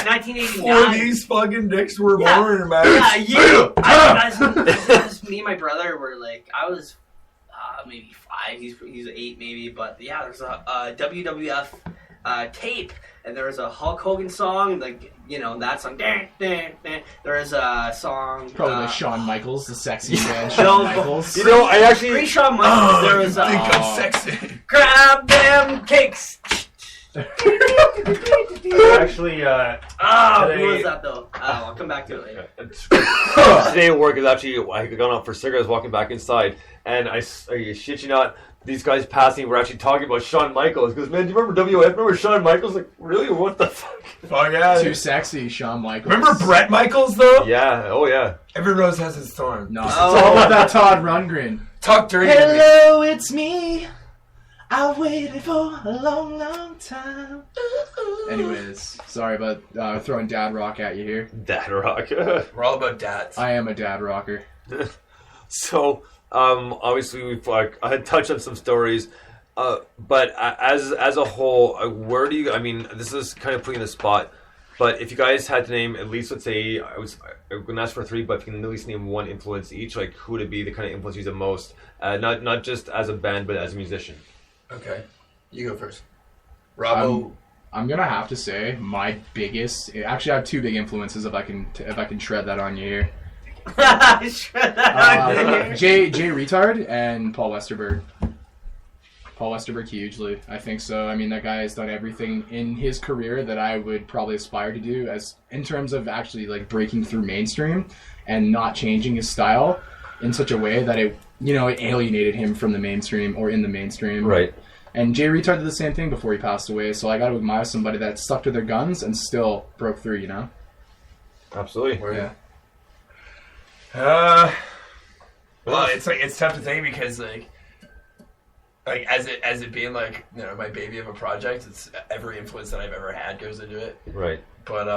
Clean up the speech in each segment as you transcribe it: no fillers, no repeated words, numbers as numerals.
1989. Before these fucking dicks were born, man. Yeah, that's me and my brother were like, I was maybe 5, he's 8 maybe, but yeah, there's a WWF tape, and there was a Hulk Hogan song, like, you know, that song. There's a song. Probably like Shawn Michaels, the sexy man. Shawn Michaels. You know, I actually. Pre-Shawn Michaels, there was sexy. Grab them cakes. Actually, who was that though? I'll come back to it later. Today at work is actually, I had gone out for cigarettes, walking back inside, and I shit you not, these guys passing were actually talking about Shawn Michaels. Because, man, do you remember WF? Remember Shawn Michaels? Like, really? What the fuck? Oh, yeah. Too sexy, Shawn Michaels. Remember Brett Michaels, though? Yeah. Oh, yeah. Every rose has its thorn. No, it's all about that Todd Rundgren. Talk dirty to me. Hello, it's me. I waited for a long, long time. Anyways, sorry about throwing dad rock at you here. Dad rock. We're all about dads. I am a dad rocker. So, obviously, I had touched on some stories, but as a whole, where do you? I mean, this is kind of putting the spot. But if you guys had to name at least, let's say, I'm going to ask for 3, but if you can at least name one influence each, like who would it be? The kind of influence you the most, not just as a band, but as a musician. Okay, you go first. Robbo. I'm gonna have to say my biggest. Actually, I have 2 big influences. If I can shred that on you here. Jay Retard and Paul Westerberg. Paul Westerberg hugely, I think so. I mean, that guy has done everything in his career that I would probably aspire to do, as in terms of actually like breaking through mainstream and not changing his style in such a way that it alienated him from the mainstream or in the mainstream. Right. And Jay Retard did the same thing before he passed away, so I got to admire somebody that stuck to their guns and still broke through, you know? Absolutely. Yeah. Well, it's tough to think because like as it being like, you know, my baby of a project, it's every influence that I've ever had goes into it. Right. But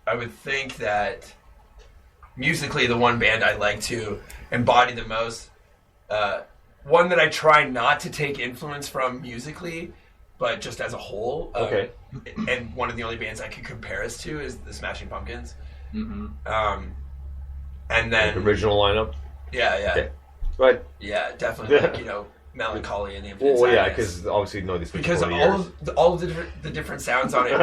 I would think that musically, the one band I like to embody the most, one that I try not to take influence from musically, but just as a whole. Okay. And one of the only bands I could compare us to is the Smashing Pumpkins. Mm-hmm. And then Like original lineup. Yeah. Okay. Right. Yeah, definitely. Like, you know, Melancholy and the Infinite Well, yeah, Sadness. because obviously these because all of the different sounds on it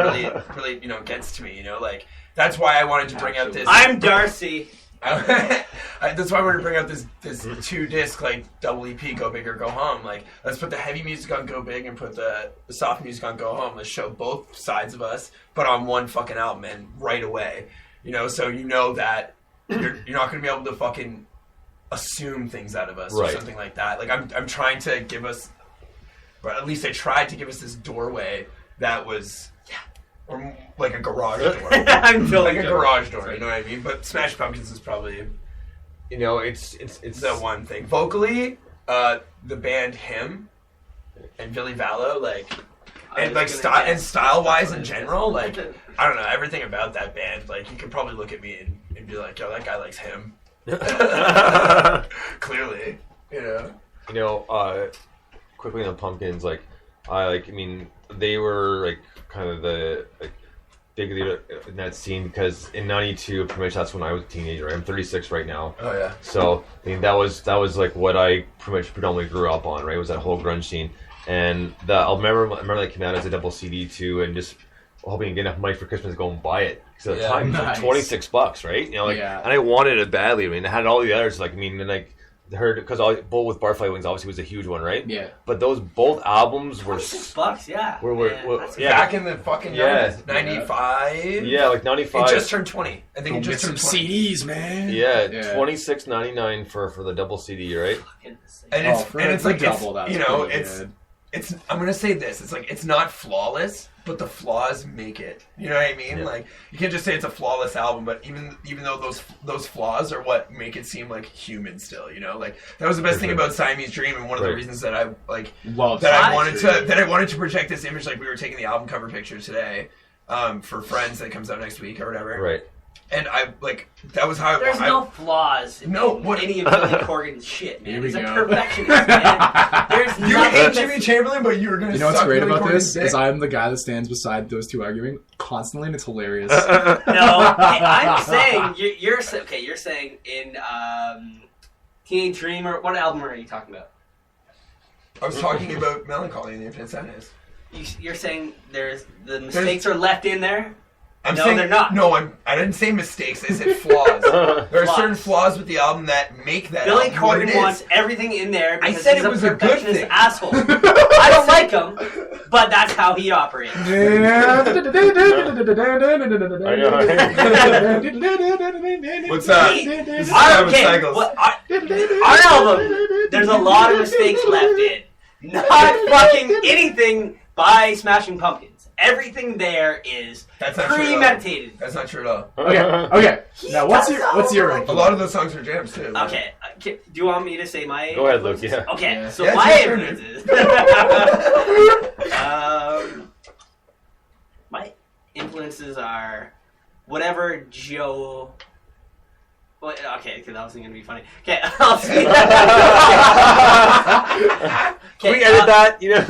really you know gets to me. You know, like that's why I wanted to bring out this. I'm Darcy. That's why I wanted to bring out this 2-disc like double EP, Go Big or Go Home. Like, let's put the heavy music on Go Big and put the soft music on Go Home. Let's show both sides of us, but on one fucking album and right away. You know, so you know that you're not going to be able to fucking assume things out of us or something like that. Like I'm trying to give us, or at least I tried to give us this doorway that was. Or like a garage door. I'm like a garage door, you know what I mean? But Smash Pumpkins is probably, you know, it's the one thing. Vocally, the band Him and Billy Vallow, like, and like style wise in general, like, I don't know, everything about that band. Like, you could probably look at me and be like, yo, that guy likes Him. Clearly, you know. You know, quickly on the Pumpkins, I mean, they were like kind of the big leader in that scene because in '92, pretty much that's when I was a teenager. I'm 36 right now. Oh yeah. So I mean, that was like what I pretty much predominantly grew up on. Right, was that whole grunge scene, and I remember that came out as a double CD too, and just hoping to get enough money for Christmas to go and buy it. So at the time, it was like $26, right? You know, like, and I wanted it badly. I mean, I had all the others. Like, I mean, and like. Heard because Bull with Barfly Wings obviously was a huge one, right? Yeah. But those both albums were $6, yeah. Were back in the fucking 90s, 95. Yeah, like 95. It just turned 20. I think it just turned 20. CDs, man. Yeah, $26.99 for the double CD, right? And it's like double. You know, it's. I'm gonna say this. It's like it's not flawless, but the flaws make it. You know what I mean? Yeah. Like you can't just say it's a flawless album, but even though those flaws are what make it seem like human still. You know, like that was the best thing about Siamese Dream, and one of the reasons that I like I wanted to project this image. Like we were taking the album cover picture today for Friends that comes out next week or whatever. Right. And I like that was how There's no flaws in what- any of Billy Corgan's shit, man. Here we He's a go. perfectionist, man. There's You nothing hate that's- Jimmy Chamberlain, but you were gonna. You know what's suck great Billy about Corgan's this is dick? I'm the guy that stands beside those two arguing constantly, and it's hilarious. No, I'm saying you're saying in Teenage Dream, or what album are you talking about? I was talking about Melancholy and the Infinite Sadness. You're saying the mistakes are left in there? I'm No, saying they're not. No, I didn't say mistakes. I said flaws. There are Flaws. certain flaws with the album that make that Billy album what it Corgan is. wants everything in there because said he's it was a a good perfectionist thing. asshole. I don't like him, but that's how he operates. What's that? This is Simon Cycles. Our album, there's a lot of mistakes left in. Not fucking anything by Smashing Pumpkins. Everything there is That's not true at all. premeditated. That's not true at all. Okay. Now, what's your A ranking? lot of those songs are jams too. Okay, do you want me to say my? Go ahead, Luke. Yeah. Okay, Yeah. so Yeah, my it's your turn. influences. My influences are whatever Joe. Well, okay, because that wasn't gonna be funny. Okay, I'll see. Can we edit that? You know.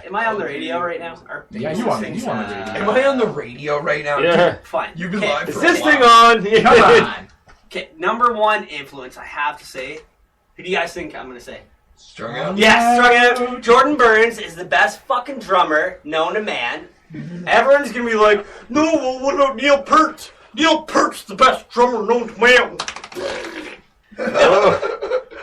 Am I on the radio right now? Or Yeah, you on the radio. Am I on the radio right now? Yeah. Fine. You've been Okay. live Is for this a thing while. on? Come on. Okay, number one influence I have to say. Who do you guys think I'm gonna say? Strung out. Yes, strung out. Jordan Burns is the best fucking drummer known to man. Everyone's gonna be like, no, well, what about Neil Peart? Neil Peart's the best drummer known to man.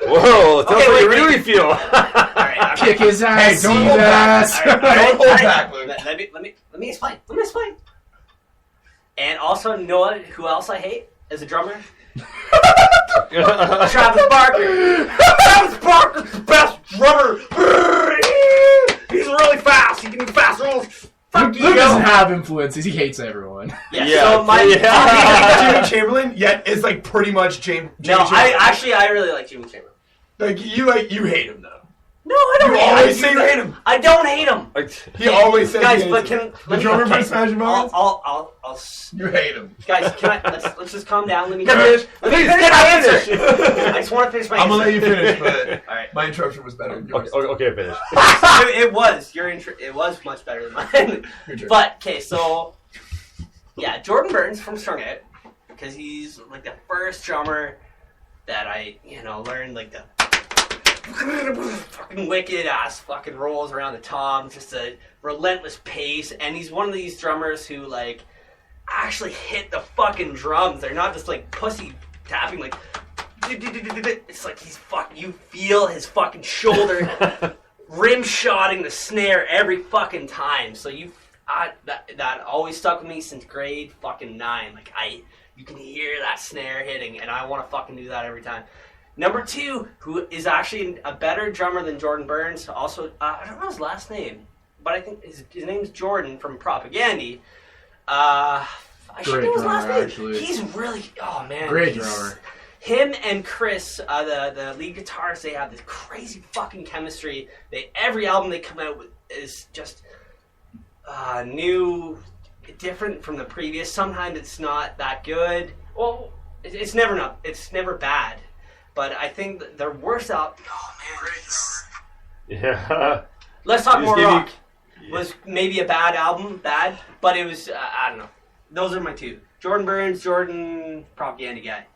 Whoa! Tell us Okay, what you wait. really feel. Alright, Kick his ass. don't see hold back. that? Don't hold back, Luke. Let me explain. Let me explain. And also, you know what? Who else I hate as a drummer? Travis Barker. Travis Barker's the best drummer. He's really fast. He can do fast rolls. Fuck Luke you. doesn't have influences. He hates everyone. Yeah, Yeah, so my Jimmy Chamberlain, yet is like pretty much Jimmy No, Chamberlain. I really like Jimmy Chamberlain. You hate him though. No, I don't. You hate always him. say you hate him. I don't hate him. He always says Guys, he but hates him. can The drummer for Smashing Pumpkins. I'll You hate him. guys, can I let's just calm down. Let me Finish. Let me Please, finish can my I answer. finish? I just want to finish my I'm answer. gonna let you finish, but All right. my interruption was better than yours. Okay, finish. It was your intro. It was much better than mine. Your turn. But okay, so yeah, Jordan Burns from Strung Out, because he's like the first drummer that I learned like the fucking wicked ass fucking rolls around the tom, just a relentless pace, and he's one of these drummers who like actually hit the fucking drums. They're not just like pussy tapping like. It's like you feel his fucking shoulder rim shotting the snare every fucking time. So that always stuck with me since grade fucking 9. Like you can hear that snare hitting, and I want to fucking do that every time. Number 2, who is actually a better drummer than Jordan Burns. Also, I don't know his last name, but I think his name's Jordan from Propaganda. I should Great know his last drummer, name. actually. He's really Great he's- drummer. Him and Chris, the lead guitarist, they have this crazy fucking chemistry. Every album they come out with is just new, different from the previous. Sometimes it's not that good. Well, it's never bad. But I think that their worst album. Oh man, Yeah. Let's Talk You More just gave me- Rock was maybe a bad album, but it was I don't know. Those are my 2: Jordan Burns, Jordan Propaganda guy.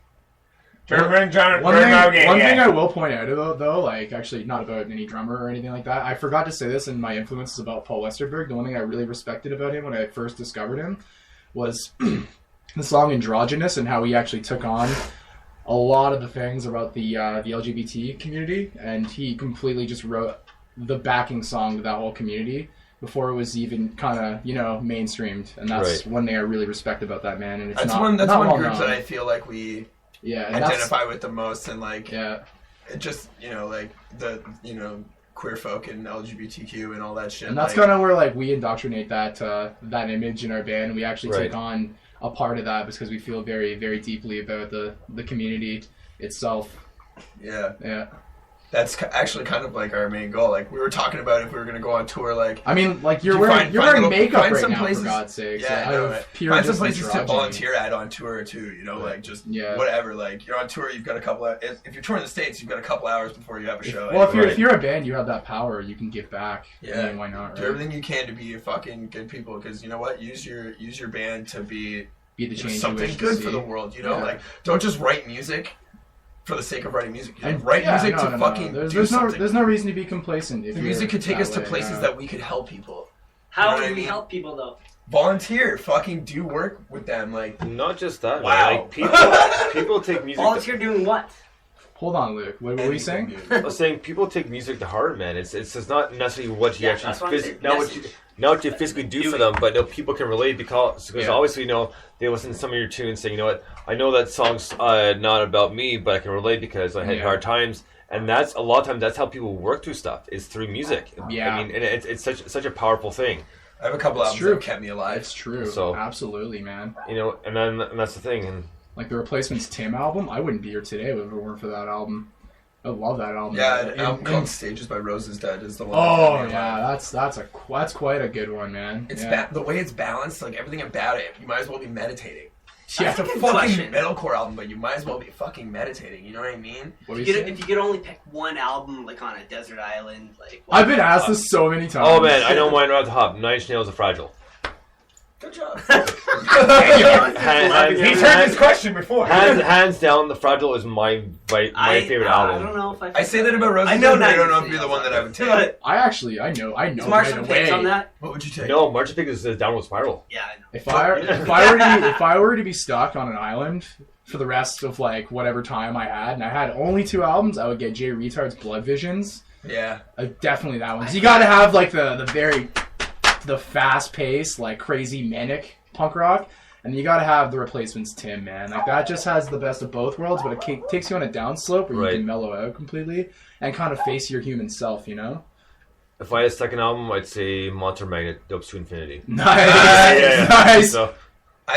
One thing I will point out though, like actually not about any drummer or anything like that. I forgot to say this in my influences about Paul Westerberg. The one thing I really respected about him when I first discovered him was the song "Androgynous" and how he actually took on a lot of the things about the LGBT community, and he completely just wrote the backing song to that whole community before it was even kind of mainstreamed, and that's one thing I really respect about that man. And it's That's not one well group known. that I feel like we and that's- identify with the most, and like Yeah. it just like the queer folk and LGBTQ and all that shit. And that's like, kind of where like we indoctrinate that image in our band. We actually take on a part of that because we feel very, very deeply about the community itself. yeah. Yeah. that's actually kind of like our main goal. Like we were talking about if we were gonna go on tour, like I mean, like you're You wearing find makeup find right some now, places- for God's sakes. yeah, Out no, of right. pure Find some just places to misogyny. volunteer at on tour too. You know, like just Yeah. whatever. Like you're on tour, you've got a couple. If you're touring the States, you've got a couple hours before you have a show. Well, anyway. if you're a band, you have that power. You can give back. Yeah. I mean, why not? do Right? everything you can to be a fucking good people, because you know what, use your band to be Be the change you something wish to good see. for the world. You know, Yeah. like don't just write music for the sake of writing music. You know, And write yeah, music no, to no, fucking no. do There's no something. there's no reason to be complacent. If The you're music could take that us to way, places yeah. that we could help people. How You know do what I we mean? help people though? Volunteer, fucking do work with them. Like Not just that. Wow. Man. Like people take music. Volunteer doing what? Hold on, Luke. What were you saying? I was saying people take music to heart, man. It's just not necessarily what you Yeah, actually that's what I'm saying. not what you physically do for them, but no, people can relate because Yeah. obviously, you know, they listen to some of your tunes, saying, you know what, I know that song's not about me, but I can relate because I had Yeah. hard times, and that's a lot of times that's how people work through stuff is through music. Yeah. I mean, and it's such a powerful thing, I have a couple It's albums true. that have kept me alive. It's true. So- Absolutely, man. you know, and that's the thing, and Like the Replacements Tim album, I wouldn't be here today if it weren't for that album. I love that album. Yeah, an And- album and- called "Stages by Roses Dead" is the one. that Oh kept me yeah, alive. that's quite a good one, man. It's yeah. the way it's balanced, like everything about it. You might as well be meditating. Yeah. It's a Good fucking question. metalcore album, but you might as well be fucking meditating. You know what I mean? What are If you you, could, saying? if you could only pick one album, like on a desert island, like I've been asked this so many times. oh man, I know mine right off the hop. Nine Inch Nails are Fragile. Good job. Hands- turned his question before. hands down, the Fragile is my favorite I album. don't know if I say that about Roses I know Dead, but I don't know Nine if you're the Inch one that I would take. But I actually, I know is right Marshall away. picks on that? What would you take? No, March of Pig is a downward spiral. Yeah, I know. If I were to be stuck on an island for the rest of like whatever time I had, and I had only 2 albums, I would get Jay Retard's Blood Visions. Yeah. Definitely that one. 'Cause you got to have like the fast paced, like crazy manic punk rock, and you got to have the Replacements Tim, man. Like that just has the best of both worlds, but it takes you on a downslope where Right. you can mellow out completely and kind of face your human self, you know. If I had a second album, I'd say Monster Magnet, Dopes to Infinity. Nice, nice. So,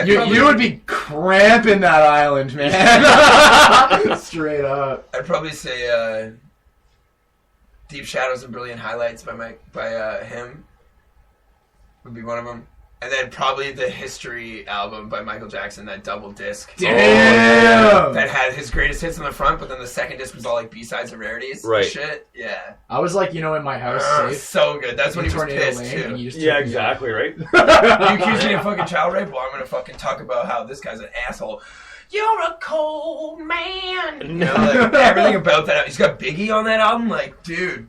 You would be cramping that island, man. Straight up. I'd probably say "Deep Shadows and Brilliant Highlights" by him would be one of them, and then probably the History album by Michael Jackson, that double disc. Damn. That had his greatest hits on the front, but then the second disc was all like B-sides and rarities. and Right. Shit. Yeah. I was like, in my house, safe. So good. That's when in he was Tornado pissed Lane, too. and you just yeah, took me exactly, right? You accuse me of fucking child rape? Well, I'm gonna fucking talk about how this guy's an asshole. You're a cold man. You know, like, everything about that. He's got Biggie on that album. Like, dude.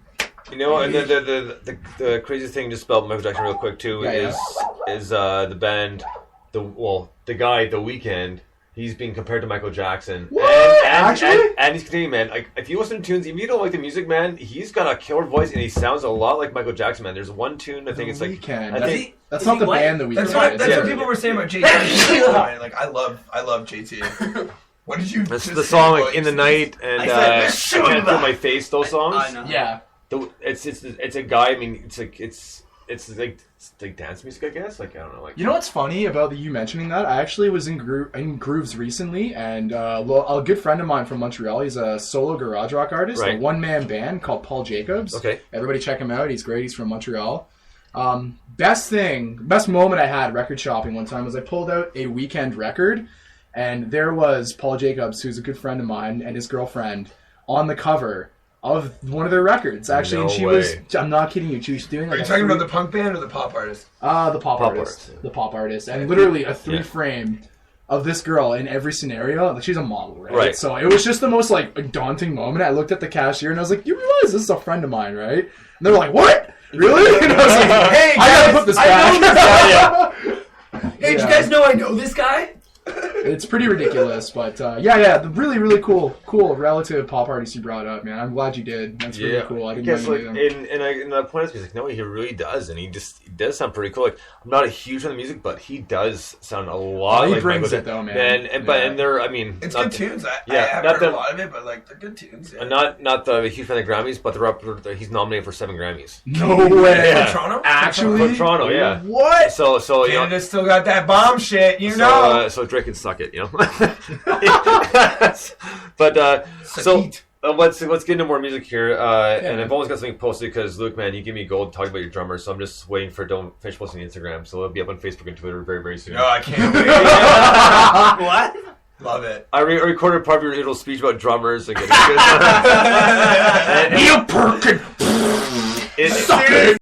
You know, and the craziest thing just about Michael Jackson real quick too Yeah, is the band, the guy, The Weeknd. He's being compared to Michael Jackson. What? Actually? And he's continuing, man. Like, if you listen to tunes, if you don't like the music, man, he's got a killer voice and he sounds a lot like Michael Jackson, man. There's one tune I think it's like Weeknd. I think That's Is not he the white? band that we. That's did. what Yeah. people were saying about JT. Like, I love JT. What did you? it's just the say, song boy? like In the Night and I said, I Can't Feel My Face. Those songs. I know. Yeah. It's a guy. I mean, it's like dance music, I guess. Like I don't know. Like You know what's funny about you mentioning that? I actually was in Grooves recently, and a good friend of mine from Montreal, he's a solo garage rock artist, Right. a one-man band called Paul Jacobs. Okay. Everybody check him out. He's great. He's from Montreal. Best moment I had record shopping one time was I pulled out a Weekend record, and there was Paul Jacobs, who's a good friend of mine, and his girlfriend on the cover of one of their records, actually. No and she way. was, I'm not kidding you, she was doing Are like you a talking about three- the punk band or the pop artist? the pop artist. artist, yeah. The pop artist. And literally a 3-frame of this girl in every scenario. Like, she's a model, right? Right. So it was just the most, like, daunting moment. I looked at the cashier and I was like, you realize this is a friend of mine, right? And they're like, what? Really? And I was like, Hey, I gotta guys, put this I back. know Hey, did you Yeah. guys know I know this guy? It's pretty ridiculous, but the really, really cool relative pop artist you brought up, man. I'm glad you did. That's really cool. I I didn't guess know like you knew them. and the point is, he's like, no, he really does, and he does sound pretty cool. Like I'm not a huge fan of music, but he does sound a lot Oh, he like brings Michael it, though, man. And Yeah. they're, I mean, It's not good tunes. I yeah, haven't not heard the- a lot of it, but like they're good tunes. Yeah. not the huge fan of the Grammys, but he's nominated for 7 Grammys. No way. Yeah. From Toronto? Actually? From Toronto, yeah. What? So you know, Canada still got that bomb shit, you know. so Drake can suck it, you know. But so Sakit. let's get into more music here. And I've almost got something posted because Luke, man, you give me gold talking about your drummer. So I'm just waiting for don't finish posting the Instagram. So it'll be up on Facebook and Twitter very, very soon. No, I can't wait. What? Love it. I recorded part of your little speech about drummers and getting Neil Perkin. Suck it.